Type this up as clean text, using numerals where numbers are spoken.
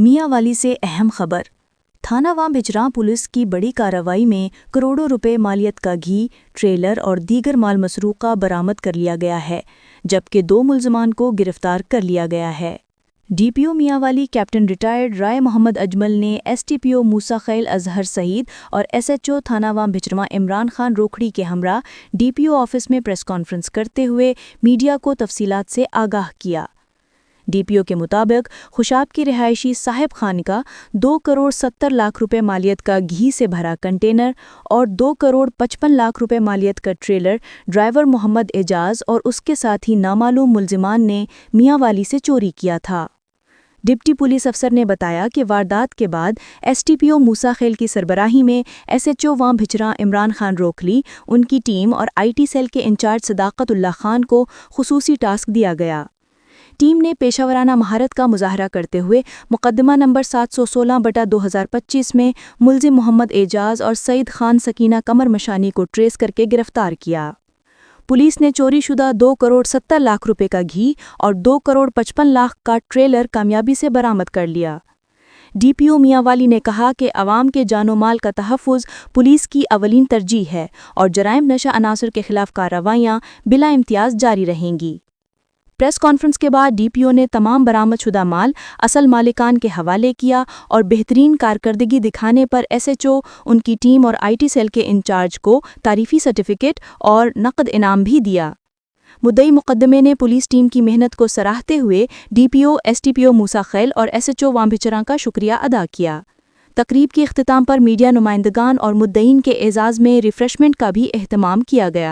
میاں والی سے اہم خبر۔ تھانہ وام بھچراں پولیس کی بڑی کارروائی میں کروڑوں روپے مالیت کا گھی، ٹریلر اور دیگر مال مسروقہ برآمد کر لیا گیا ہے، جبکہ 2 ملزمان کو گرفتار کر لیا گیا ہے۔ ڈی پی او میاں والی کیپٹن ریٹائرڈ رائے محمد اجمل نے ایس ٹی پی او موسیٰ خیل اظہر سعید اور ایس ایچ او تھانہ وام بھچرواں عمران خان روکھڑی کے ہمراہ ڈی پی او آفس میں پریس کانفرنس کرتے ہوئے میڈیا کو تفصیلات سے آگاہ کیا۔ ڈی پی او کے مطابق خوشاب کی رہائشی صاحب خان کا 2 کروڑ 70 لاکھ روپے مالیت کا گھی سے بھرا کنٹینر اور 2 کروڑ 55 لاکھ روپے مالیت کا ٹریلر ڈرائیور محمد اعجاز اور اس کے ساتھی نامعلوم ملزمان نے میاں والی سے چوری کیا تھا۔ ڈپٹی پولیس افسر نے بتایا کہ واردات کے بعد ایس ٹی پی او موسیٰ خیل کی سربراہی میں ایس ایچ او وام بھچراں عمران خان روکھلی، ان کی ٹیم اور آئی ٹی سیل کے انچارج صداقت اللہ خان کو خصوصی ٹاسک دیا گیا۔ ٹیم نے پیشہ ورانہ مہارت کا مظاہرہ کرتے ہوئے مقدمہ نمبر 716/2025 میں ملزم محمد اعجاز اور سعید خان سکینہ قمر مشانی کو ٹریس کرکے گرفتار کیا۔ پولیس نے چوری شدہ 2 کروڑ 70 لاکھ روپے کا گھی اور 2 کروڑ 55 لاکھ کا ٹریلر کامیابی سے برآمد کر لیا۔ ڈی پی او میاں والی نے کہا کہ عوام کے جان و مال کا تحفظ پولیس کی اولین ترجیح ہے اور جرائم نشہ عناصر کے خلاف کارروائیاں بلا امتیاز جاری رہیں گی۔ پریس کانفرنس کے بعد ڈی پی او نے تمام برآمد شدہ مال اصل مالکان کے حوالے کیا اور بہترین کارکردگی دکھانے پر ایس ایچ او، ان کی ٹیم اور آئی ٹی سیل کے انچارج کو تعریفی سرٹیفکیٹ اور نقد انعام بھی دیا۔ مدعی مقدمے نے پولیس ٹیم کی محنت کو سراہتے ہوئے ڈی پی او، ایس ٹی پی او موسیٰ خیل اور ایس ایچ او وام بھچراں کا شکریہ ادا کیا۔ تقریب کے اختتام پر میڈیا نمائندگان اور مدعین کے اعزاز میں ریفریشمنٹ کا بھی اہتمام کیا گیا۔